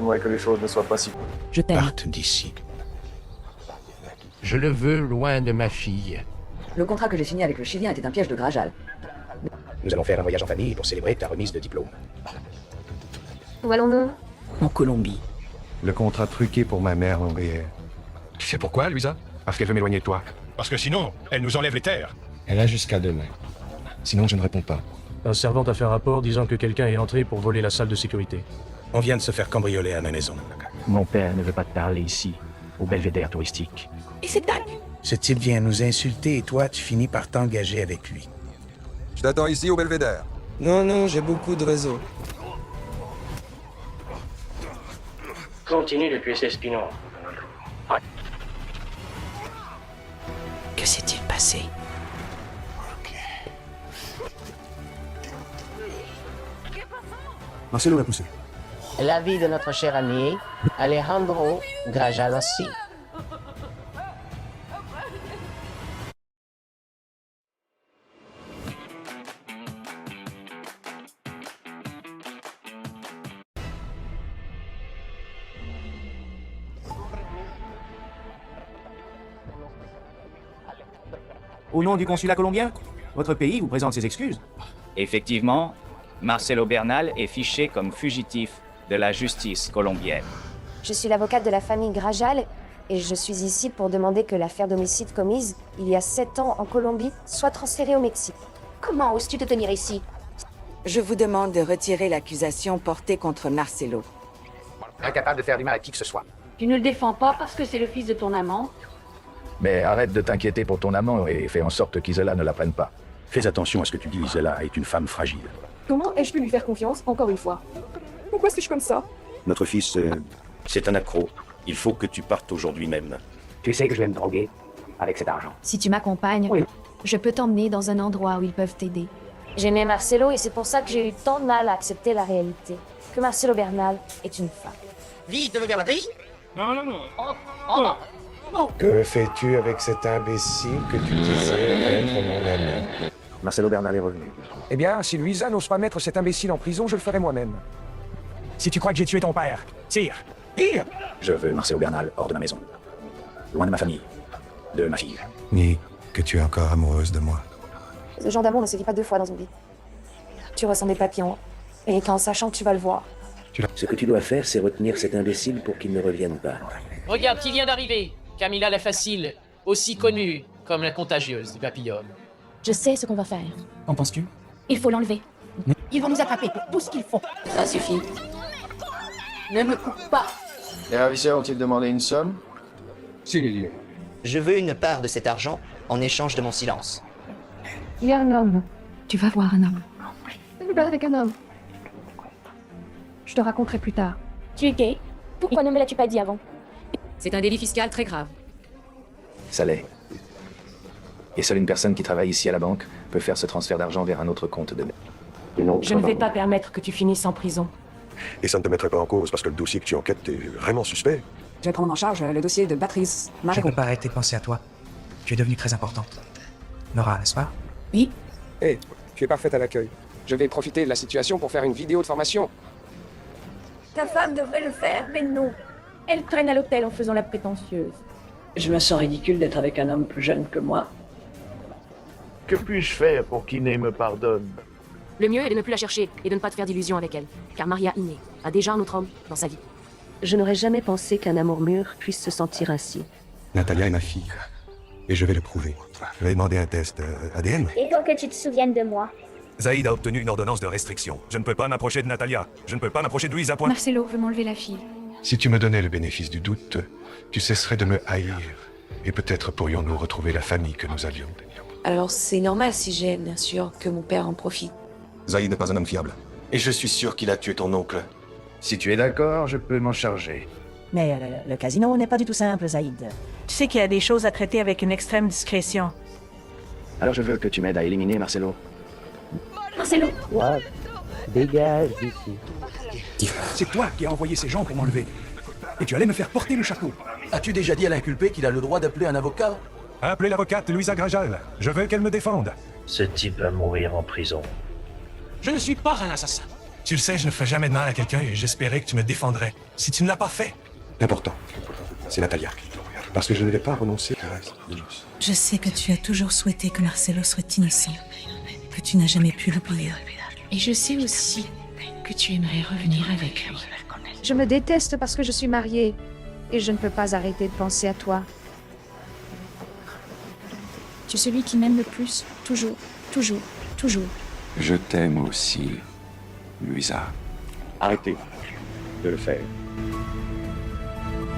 J'aimerais que les choses ne soient pas si... Je t'aime. Parte d'ici. Je le veux loin de ma fille. Le contrat que j'ai signé avec le Chilien était un piège de Grajal. Nous allons faire un voyage en famille pour célébrer ta remise de diplôme. Où allons-nous? En Colombie. Le contrat truqué pour ma mère ouvrière. Tu sais pourquoi, Louisa? Parce qu'elle veut m'éloigner de toi. Parce que sinon, elle nous enlève les terres. Elle a jusqu'à demain. Sinon, je ne réponds pas. Un servant a fait un rapport disant que quelqu'un est entré pour voler la salle de sécurité. On vient de se faire cambrioler à ma maison. Mon père ne veut pas te parler ici, au belvédère touristique. Et c'est dingue. Ce type vient nous insulter et toi, tu finis par t'engager avec lui. Je t'attends ici au belvédère. Non, j'ai beaucoup de réseaux. Continue de tuer ces spinons. Que s'est-il passé? Marcelo l'a poussé. La vie de notre cher ami, Alejandro Grajalassi. Au nom du consulat colombien, votre pays vous présente ses excuses. Effectivement, Marcelo Bernal est fiché comme fugitif de la justice colombienne. Je suis l'avocate de la famille Grajal et je suis ici pour demander que l'affaire d'homicide commise il y a 7 ans en Colombie soit transférée au Mexique. Comment oses-tu te tenir ici? Je vous demande de retirer l'accusation portée contre Marcelo. Incapable de faire du mal à qui que ce soit. Tu ne le défends pas parce que c'est le fils de ton amant? Mais arrête de t'inquiéter pour ton amant et fais en sorte qu'Isela ne la prenne pas. Fais attention à ce que tu dis, Isela est une femme fragile. Comment ai-je pu lui faire confiance, encore une fois? Pourquoi suis-je comme ça? Notre fils, c'est un accro. Il faut que tu partes aujourd'hui même. Tu sais que je vais me droguer avec cet argent. Si tu m'accompagnes, Oui. je peux t'emmener dans un endroit où ils peuvent t'aider. J'aimais Marcelo et c'est pour ça que j'ai eu tant de mal à accepter la réalité. Que Marcelo Bernal est une femme. Vite, vers la grille. Que fais-tu avec cet imbécile que tu disais être mon ami? Marcelo Bernal est revenu. Eh bien, si Louisa n'ose pas mettre cet imbécile en prison, je le ferai moi-même. Si tu crois que j'ai tué ton père, tire! Tire! Je veux Marcelo Bernal hors de ma maison. Loin de ma famille. De ma fille. Ni que tu es encore amoureuse de moi. Ce genre d'amour ne se vit pas 2 fois dans une vie. Tu ressens des papillons. Et qu'en sachant que tu vas le voir. Ce que tu dois faire, c'est retenir cet imbécile pour qu'il ne revienne pas. Regarde qui vient d'arriver. Camilla la Facile, aussi connue comme la contagieuse du papillon. Je sais ce qu'on va faire. Qu'en penses-tu? Il faut l'enlever. Ils vont nous attraper pour tout ce qu'ils font. Ça suffit. Ne me coupe pas. Les ravisseurs ont-ils demandé une somme? S'il est lié. Je veux une part de cet argent en échange de mon silence. Il y a un homme. Tu vas voir un homme. Je me bats avec un homme. Je te raconterai plus tard. Tu es gay? Pourquoi ne me l'as-tu pas dit avant? C'est un délit fiscal très grave. Ça l'est. Et seule une personne qui travaille ici à la banque peut faire ce transfert d'argent vers un autre compte de... Je ne vais pas permettre que tu finisses en prison. Et ça ne te mettrait pas en cause parce que le dossier que tu enquêtes est vraiment suspect. Je vais prendre en charge le dossier de Patrice Je ne peux pas arrêter de penser à toi. Tu es devenue très importante. Nora, n'est-ce pas? Oui. Hé, tu es parfaite à l'accueil. Je vais profiter de la situation pour faire une vidéo de formation. Ta femme devrait le faire, mais non. Elle traîne à l'hôtel en faisant la prétentieuse. Je me sens ridicule d'être avec un homme plus jeune que moi. Que puis-je faire pour qu'Iné me pardonne? Le mieux est de ne plus la chercher et de ne pas te faire d'illusions avec elle. Car Maria Iné a déjà un autre homme dans sa vie. Je n'aurais jamais pensé qu'un amour mûr puisse se sentir ainsi. Natalia est ma fille. Et je vais le prouver. Je vais demander un test ADN. Et pour que tu te souviennes de moi. Zaïd a obtenu une ordonnance de restriction. Je ne peux pas m'approcher de Natalia. Je ne peux pas m'approcher de Louisa. Marcelo veut m'enlever la fille. Si tu me donnais le bénéfice du doute, tu cesserais de me haïr. Et peut-être pourrions-nous retrouver la famille que nous avions. Alors c'est normal si j'ai, bien sûr, que mon père en profite. Zaïd n'est pas un homme fiable. Et je suis sûr qu'il a tué ton oncle. Si tu es d'accord, je peux m'en charger. Mais le casino n'est pas du tout simple, Zaïd. Tu sais qu'il y a des choses à traiter avec une extrême discrétion. Alors je veux que tu m'aides à éliminer Marcelo. Marcelo! Dégage d'ici. C'est toi qui as envoyé ces gens pour m'enlever. Et tu allais me faire porter le chapeau. As-tu déjà dit à l'inculpé qu'il a le droit d'appeler un avocat? Appelez l'avocate Louisa Grajal. Je veux qu'elle me défende. Ce type va mourir en prison. Je ne suis pas un assassin. Tu le sais, je ne ferai jamais de mal à quelqu'un et j'espérais que tu me défendrais. Si tu ne l'as pas fait. L'important, c'est Natalia. Parce que je ne vais pas renoncer à Milos. Je sais que tu as toujours souhaité que Marcelo soit innocent, que tu n'as jamais pu l'oublier. Et je sais aussi que tu aimerais revenir avec lui. Je me déteste parce que je suis mariée. Et je ne peux pas arrêter de penser à toi. Tu es celui qui m'aime le plus, toujours, toujours, toujours. Je t'aime aussi, Luisa. Arrêtez de le faire.